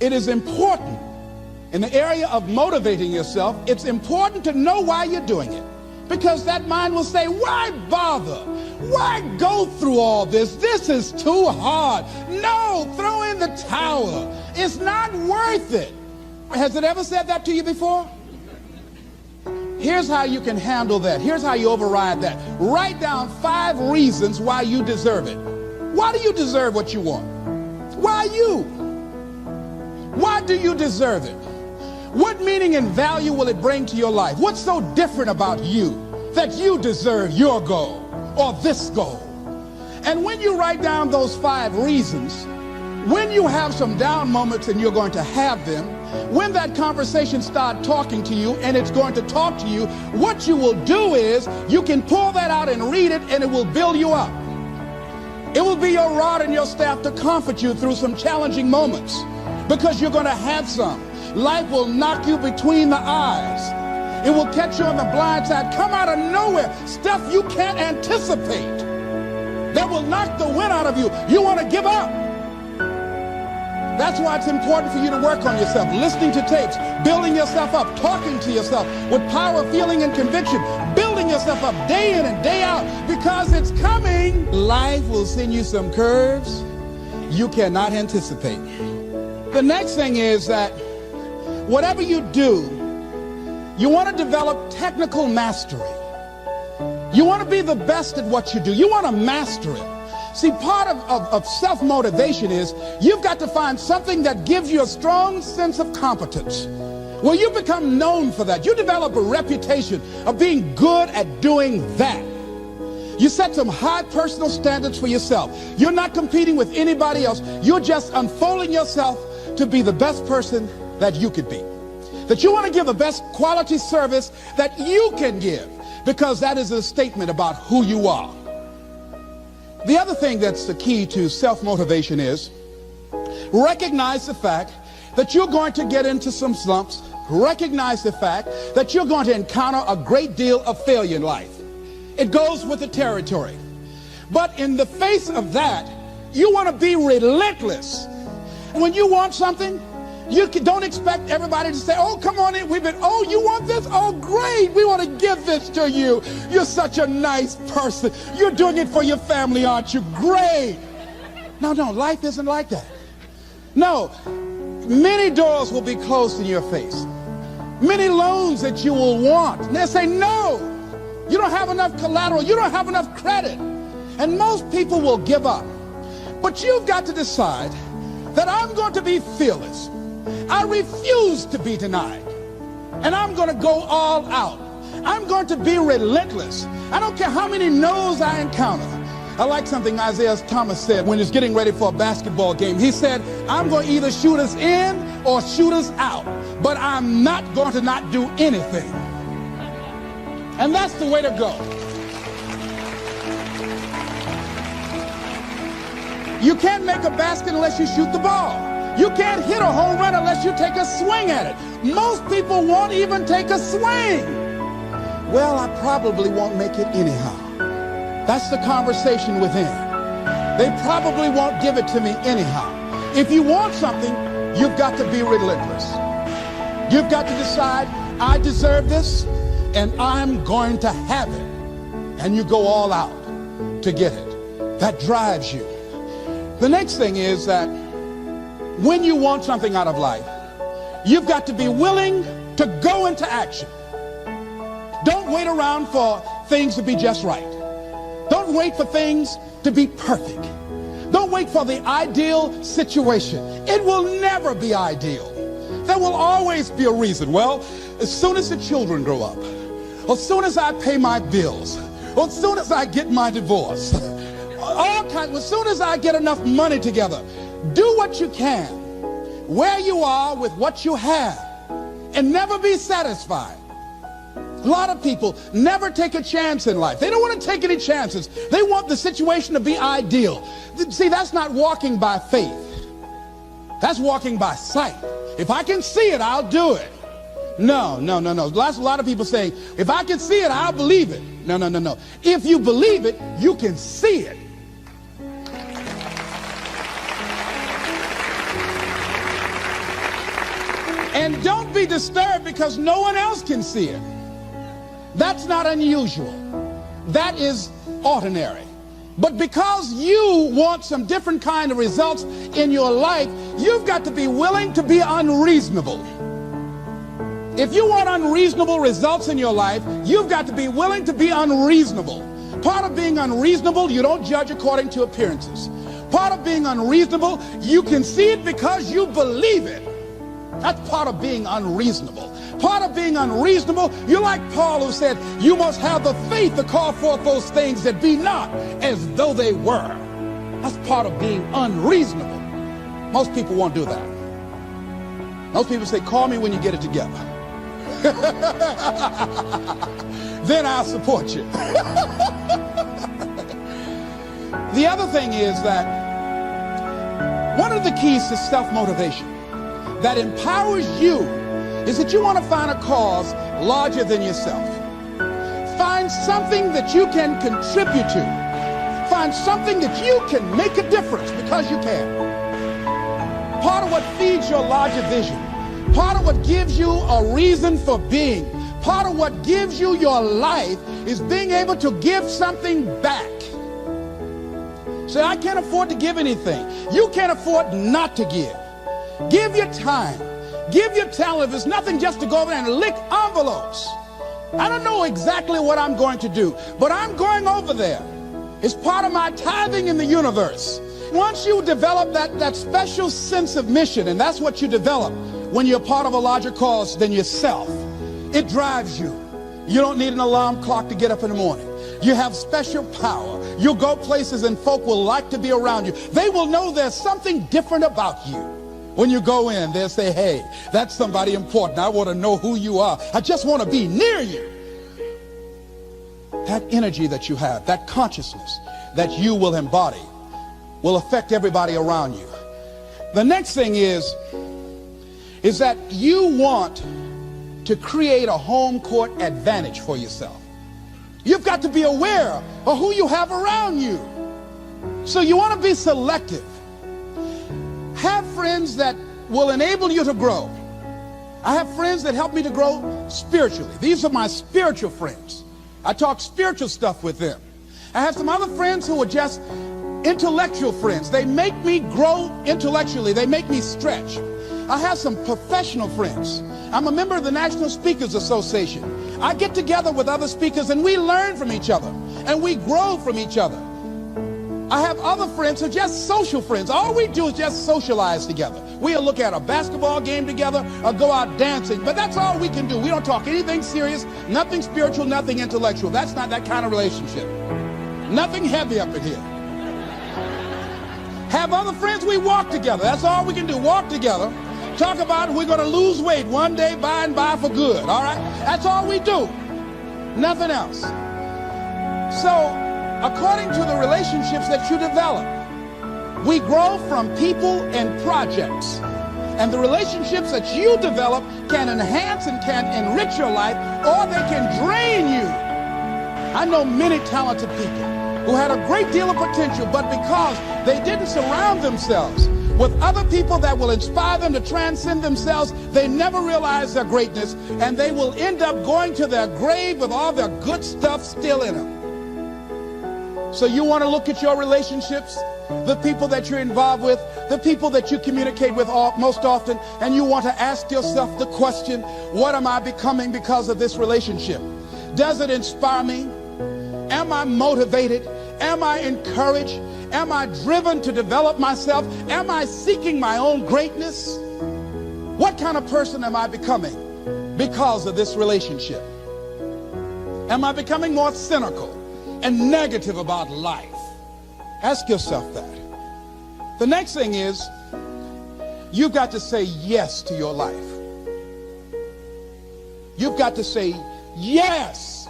It is important in the area of motivating yourself. It's important to know why you're doing it, because that mind will say, why bother? Why go through all this? This is too hard. No, throw in the towel. It's not worth it. Has it ever said that to you before? Here's how you can handle that. Here's how you override that. Write down 5 reasons why you deserve it. Why do you deserve what you want? Why you? Why do you deserve it? What meaning and value will it bring to your life? What's so different about you that you deserve your goal or this goal? And when you write down those 5 reasons, when you have some down moments, and you're going to have them, when that conversation starts talking to you, and it's going to talk to you, what you will do is you can pull that out and read it, and it will build you up. It will be your rod and your staff to comfort you through some challenging moments, because you're going to have some. Life will knock you between the eyes. It will catch you on the blind side, come out of nowhere, stuff you can't anticipate that will knock the wind out of you. You want to give up. That's why it's important for you to work on yourself, listening to tapes, building yourself up, talking to yourself with power, feeling, and conviction, building yourself up day in and day out, because it's coming. Life will send you some curves you cannot anticipate. The next thing is that whatever you do, you want to develop technical mastery. You want to be the best at what you do. You want to master it. See, part of self-motivation is you've got to find something that gives you a strong sense of competence. Well, you become known for that. You develop a reputation of being good at doing that. You set some high personal standards for yourself. You're not competing with anybody else. You're just unfolding yourself to be the best person that you could be. That you want to give the best quality service that you can give, because that is a statement about who you are. The other thing that's the key to self-motivation is recognize the fact that you're going to get into some slumps. Recognize the fact that you're going to encounter a great deal of failure in life. It goes with the territory. But in the face of that, you want to be relentless. When you want something, you don't expect everybody to say, oh, come on in. Oh, you want this? Oh, great. We want to give this to you. You're such a nice person. You're doing it for your family, aren't you? Great. No, life isn't like that. No, many doors will be closed in your face. Many loans that you will want. And they'll say, no, you don't have enough collateral. You don't have enough credit. And most people will give up. But you've got to decide that I'm going to be fearless. I refuse to be denied. And I'm going to go all out. I'm going to be relentless. I don't care how many no's I encounter. I like something Isaiah Thomas said when he was getting ready for a basketball game. He said, I'm going to either shoot us in or shoot us out, but I'm not going to not do anything. And that's the way to go. You can't make a basket unless you shoot the ball. You can't hit a home run unless you take a swing at it. Most people won't even take a swing. Well, I probably won't make it anyhow. That's the conversation within. They probably won't give it to me anyhow. If you want something, you've got to be relentless. You've got to decide, I deserve this, and I'm going to have it. And you go all out to get it. That drives you. The next thing is that when you want something out of life, you've got to be willing to go into action. Don't wait around for things to be just right. Don't wait for things to be perfect. Don't wait for the ideal situation. It will never be ideal. There will always be a reason. Well, as soon as the children grow up, or as soon as I pay my bills, or as soon as I get my divorce, as soon as I get enough money together, do what you can, where you are with what you have, and never be satisfied. A lot of people never take a chance in life. They don't want to take any chances. They want the situation to be ideal. See, that's not walking by faith. That's walking by sight. If I can see it, I'll do it. No. That's a lot of people saying, if I can see it, I'll believe it. No. If you believe it, you can see it. And don't be disturbed because no one else can see it. That's not unusual. That is ordinary. But because you want some different kind of results in your life, you've got to be willing to be unreasonable. If you want unreasonable results in your life, you've got to be willing to be unreasonable. Part of being unreasonable, you don't judge according to appearances. Part of being unreasonable, you can see it because you believe it. That's part of being unreasonable. Part of being unreasonable, you're like Paul who said, you must have the faith to call forth those things that be not as though they were. That's part of being unreasonable. Most people won't do that. Most people say, call me when you get it together. Then I'll support you. The other thing is that one of the keys to self-motivation that empowers you is that you want to find a cause larger than yourself. Find something that you can contribute to. Find something that you can make a difference because you can. Part of what feeds your larger vision, part of what gives you a reason for being, part of what gives you your life is being able to give something back. Say, I can't afford to give anything. You can't afford not to give. Give your time. Give your talent. If it's nothing just to go over there and lick envelopes. I don't know exactly what I'm going to do, but I'm going over there. It's part of my tithing in the universe. Once you develop that special sense of mission, and that's what you develop when you're part of a larger cause than yourself, it drives you. You don't need an alarm clock to get up in the morning. You have special power. You'll go places and folk will like to be around you. They will know there's something different about you. When you go in, they'll say, hey, that's somebody important. I want to know who you are. I just want to be near you. That energy that you have, that consciousness that you will embody will affect everybody around you. The next thing is that you want to create a home court advantage for yourself. You've got to be aware of who you have around you. So you want to be selective. Have friends that will enable you to grow. I have friends that help me to grow spiritually. These are my spiritual friends. I talk spiritual stuff with them. I have some other friends who are just intellectual friends. They make me grow intellectually. They make me stretch. I have some professional friends. I'm a member of the National Speakers Association. I get together with other speakers and we learn from each other and we grow from each other. I have other friends who are just social friends. All we do is just socialize together. We'll look at a basketball game together or go out dancing, but that's all we can do. We don't talk anything serious, nothing spiritual, nothing intellectual. That's not that kind of relationship. Nothing heavy up in here. Have other friends, we walk together. That's all we can do, walk together. Talk about we're going to lose weight one day by and by for good, all right? That's all we do. Nothing else. So, according to the relationships that you develop, we grow from people and projects. And the relationships that you develop can enhance and can enrich your life, or they can drain you. I know many talented people who had a great deal of potential, but because they didn't surround themselves with other people that will inspire them to transcend themselves, they never realize their greatness, and they will end up going to their grave with all their good stuff still in them. So you want to look at your relationships, the people that you're involved with, the people that you communicate with most often, and you want to ask yourself the question, what am I becoming because of this relationship? Does it inspire me? Am I motivated? Am I encouraged? Am I driven to develop myself? Am I seeking my own greatness? What kind of person am I becoming because of this relationship? Am I becoming more cynical and negative about life? Ask yourself that. The next thing is, you've got to say yes to your life. You've got to say yes.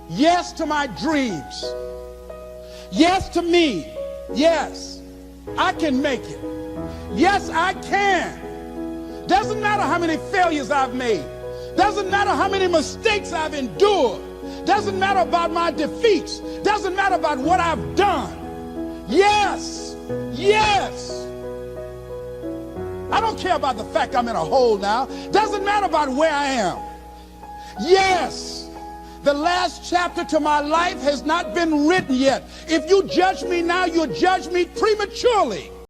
Yes to my dreams. Yes to me. Yes, I can make it. Yes, I can. Doesn't matter how many failures I've made. Doesn't matter how many mistakes I've endured. Doesn't matter about my defeats. Doesn't matter about what I've done. Yes, yes. I don't care about the fact I'm in a hole now. Doesn't matter about where I am. Yes, the last chapter to my life has not been written yet. If you judge me now, you'll judge me prematurely.